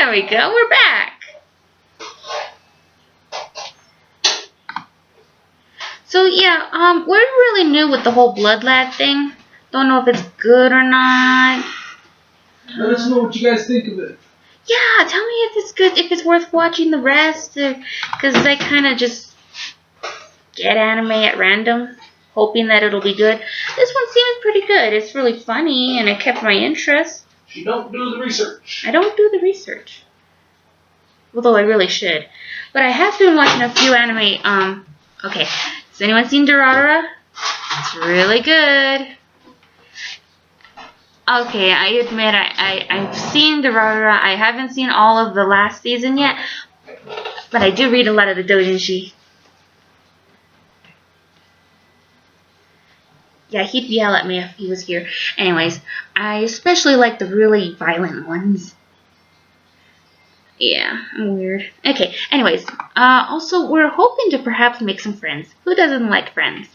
There we go. We're back. So yeah, we're really new with the whole Blood Lad thing. Don't know if it's good or not. Let us know what you guys think of it. Yeah, tell me if it's good, if it's worth watching the rest, because I kind of just get anime at random, hoping that it'll be good. This one seems pretty good. It's really funny, and it kept my interest. You don't do the research. I don't do the research, although I really should. But I have been watching a few anime. Okay, has anyone seen Durarara? It's really good. Okay, I admit I've seen Durarara. I haven't seen all of the last season yet, but I do read a lot of the doujinshi. Yeah, he'd yell at me if he was here. Anyways, I especially like the really violent ones. Yeah, I'm weird. Okay, anyways, also we're hoping to perhaps make some friends. Who doesn't like friends?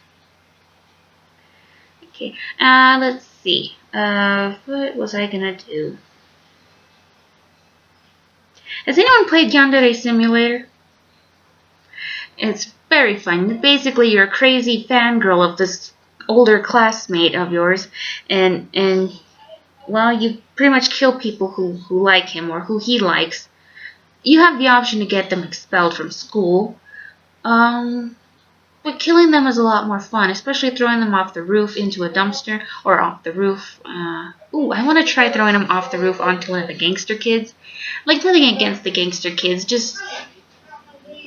Okay, let's see. What was I gonna do? Has anyone played Yandere Simulator? It's very fun. Basically, you're a crazy fangirl of this older classmate of yours, and well, you pretty much kill people who like him or who he likes. You have the option to get them expelled from school. But killing them is a lot more fun, especially throwing them off the roof into a dumpster or off the roof. Ooh, I want to try throwing them off the roof onto one of the gangster kids. Like, nothing against the gangster kids, just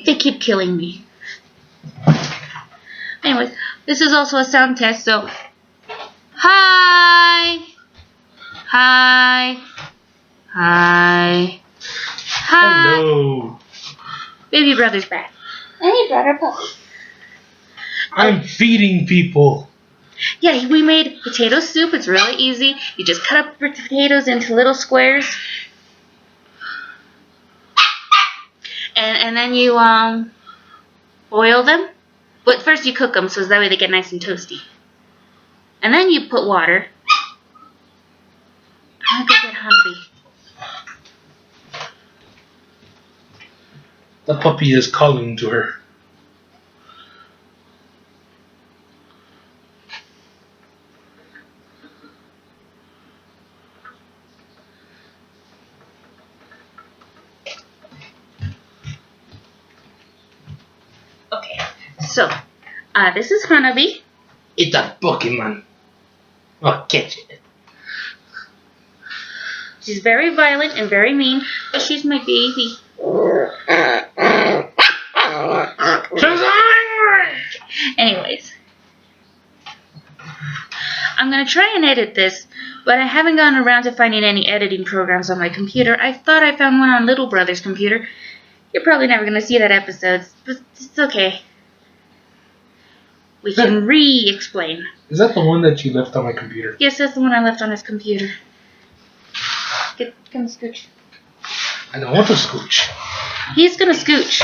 they keep killing me. Anyways, this is also a sound test, so hi, hi, hi, hi. Hello. Baby brother's back. Hey, brother puppy. I'm feeding people. Yeah, we made potato soup. It's really easy. You just cut up the potatoes into little squares. And then you boil them. But first you cook them so that way they get nice and toasty. And then you put water. I'm gonna get hungry. The puppy is calling to her. Okay, so this is Hanabi. It's a Pokemon. Oh, catch it. She's very violent and very mean, but she's my baby. She's angry! Anyways, I'm going to try and edit this, but I haven't gotten around to finding any editing programs on my computer. I thought I found one on Little Brother's computer. You're probably never going to see that episode, but it's okay. We can re-explain. Is that the one that you left on my computer? Yes, that's the one I left on his computer. Come scooch. I don't want to scooch. He's going to scooch.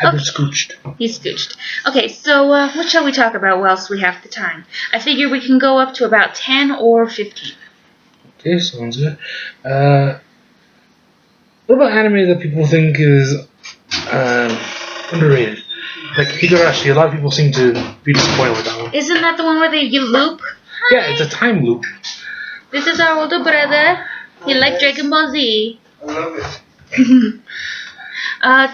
I've been scooched. He's scooched. Okay, so what shall we talk about whilst we have the time? I figure we can go up to about 10 or 15. Okay, sounds good. What about anime that people think is underrated? Like Higurashi, a lot of people seem to be disappointed with that one. Isn't that the one where they loop? Yeah, it's a time loop. This is our older brother. He likes Dragon Ball Z. I love it.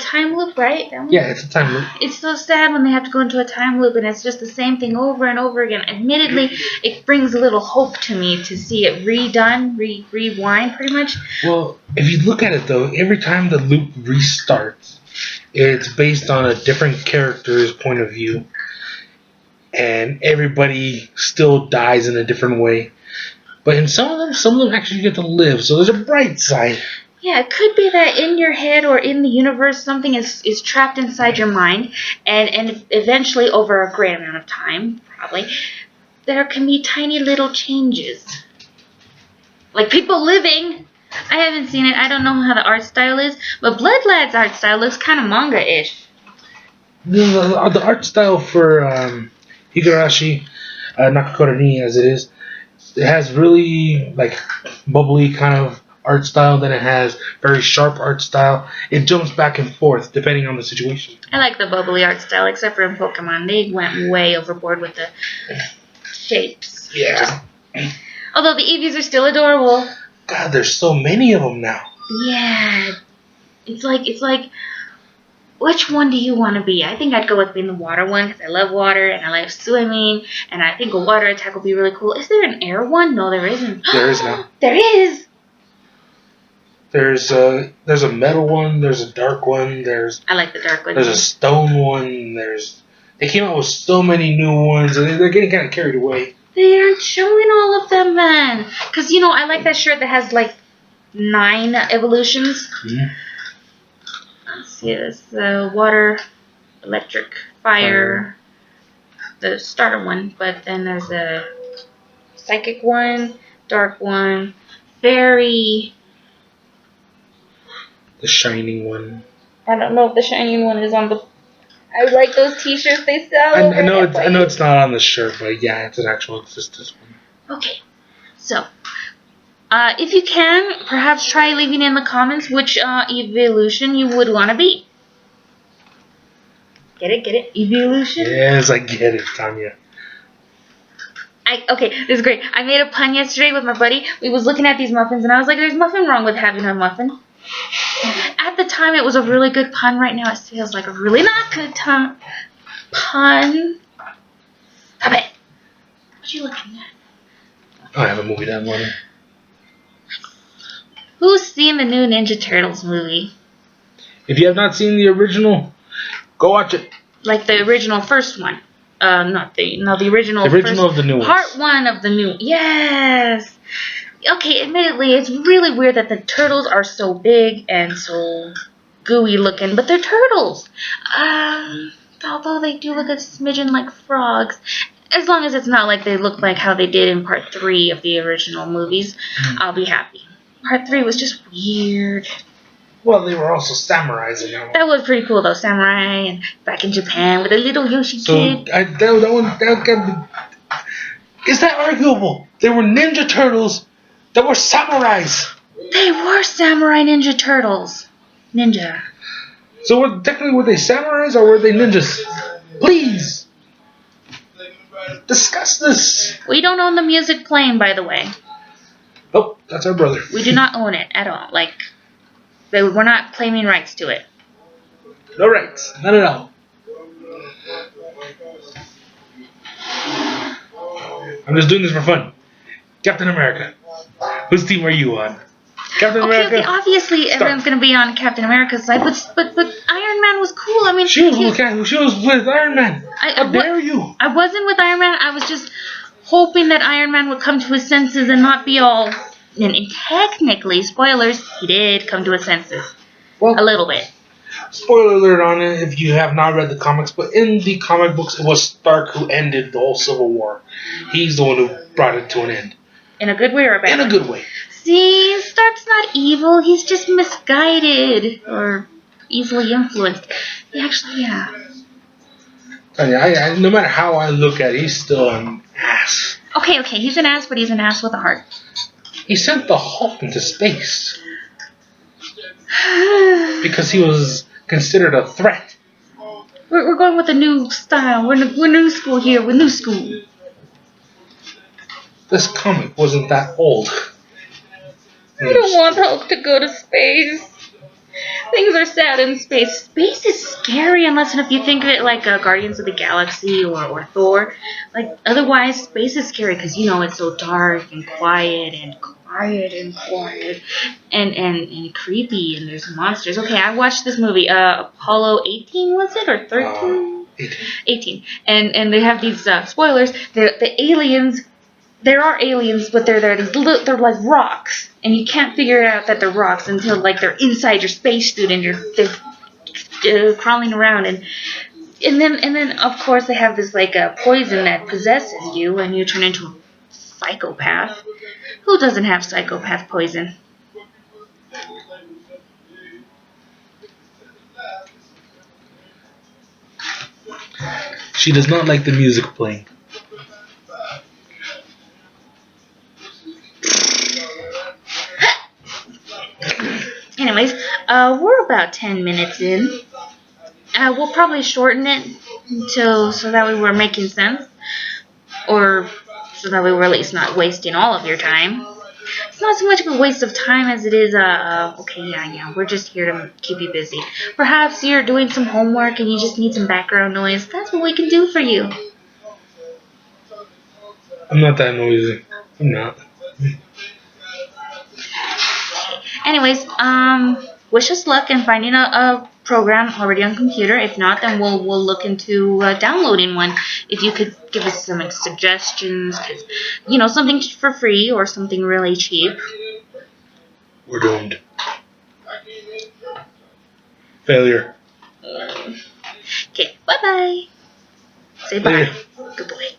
Time loop, right? That one? Yeah, it's a time loop. It's so sad when they have to go into a time loop and it's just the same thing over and over again. Admittedly, it brings a little hope to me to see it redone, rewind pretty much. Well, if you look at it though, every time the loop restarts, it's based on a different character's point of view. And everybody still dies in a different way. But in some of them actually get to live, so there's a bright side. Yeah, it could be that in your head or in the universe something is trapped inside your mind, and eventually over a great amount of time, probably, there can be tiny little changes. Like people living. I haven't seen it. I don't know how the art style is, but Blood Lad's art style looks kind of manga-ish. The art style for Higurashi, Nakakura ni as it is, it has really like bubbly kind of art style, then it has very sharp art style. It jumps back and forth depending on the situation. I like the bubbly art style, except for in Pokemon. They went way overboard with the shapes. Yeah. Although the Eevees are still adorable. God, there's so many of them now. Yeah. It's like, which one do you want to be? I think I'd go with being the water one because I love water and I like swimming, and I think a water attack would be really cool. Is there an air one? No, there isn't. There is now. There is. There's a metal one. There's a dark one. I like the dark one. There's a stone one. They came out with so many new ones, and they're getting kind of carried away. They aren't showing all of them, man. Because, I like that shirt that has, 9 evolutions. Mm-hmm. Let's see, it's the water, electric, fire, the starter one. But then there's a psychic one, dark one, fairy. The shining one. I don't know if the shining one is on the... I like those t-shirts they sell. I know it's not on the shirt, but yeah, it's just this one. Okay, so if you can, perhaps try leaving in the comments which evolution you would want to be. Get it? Evolution? Yes, I get it, Tanya. Okay, this is great. I made a pun yesterday with my buddy. We was looking at these muffins, and I was like, there's nothing wrong with having a muffin. At the time, it was a really good pun. Right now, it feels like a really not good pun. Stop it. What are you looking at? I have a movie downloaded. Who's seen the new Ninja Turtles movie? If you have not seen the original, go watch it. Like the original first one. The original. The original of the new one. Part 1 of the new. Yes. Okay, admittedly, it's really weird that the turtles are so big and so gooey looking, but they're turtles. Although they do look a smidgen like frogs. As long as it's not like they look like how they did in Part 3 of the original movies, I'll be happy. Part 3 was just weird. Well, they were also samurais in that one. That was pretty cool, though. Samurai and back in Japan with a little Yoshi kid. Is that arguable? They were Ninja Turtles that were samurais. They were samurai Ninja Turtles. Ninja. So were they samurais or were they ninjas? Please. Discuss this. We don't own the music playing, by the way. Oh, that's our brother. We do not own it at all. We're not claiming rights to it. No rights. None at all. I'm just doing this for fun. Captain America. Whose team are you on? Captain America? Okay, obviously everyone's going to be on Captain America's side, but Iron Man was cool. I mean, she was with Iron Man. How dare you? I wasn't with Iron Man. I was just hoping that Iron Man would come to his senses and not be all... And technically, spoilers, he did come to his senses. Well, a little bit. Spoiler alert on it if you have not read the comics, but in the comic books, it was Stark who ended the whole Civil War. He's the one who brought it to an end. In a good way or a bad way? In a good way. See, Stark's not evil. He's just misguided or easily influenced. Yeah. No matter how I look at it, he's still an ass. Okay, he's an ass, but he's an ass with a heart. He sent the Hulk into space because he was considered a threat. We're going with a new style. We're new school here. We're new school. This comic wasn't that old. I don't want Hulk to go to space. Things are sad in space. Space is scary unless if you think of it like Guardians of the Galaxy or Thor. Otherwise, space is scary because, it's so dark and quiet and creepy, and there's monsters. Okay, I watched this movie, Apollo 18, was it, or 13? 18. And they have these, spoilers, the aliens, there are aliens, but they're like rocks, and you can't figure out that they're rocks until, they're inside your spacesuit, and they're crawling around, and then, of course, they have this, poison that possesses you, and you turn into a psychopath. Who doesn't have psychopath poison? She does not like the music playing. Anyways, we're about 10 minutes in. We'll probably shorten it until so that way we're making sense, or so that way we're at least not wasting all of your time. It's not so much of a waste of time as it is okay, yeah, we're just here to keep you busy. Perhaps you're doing some homework and you just need some background noise. That's what we can do for you. I'm not that noisy. I'm not. Anyways, wish us luck in finding a program already on computer. If not, then we'll look into downloading one. If you could give us some suggestions, 'cause, something for free or something really cheap. We're doomed. Failure. Okay, bye-bye. Say bye. Failure. Good boy.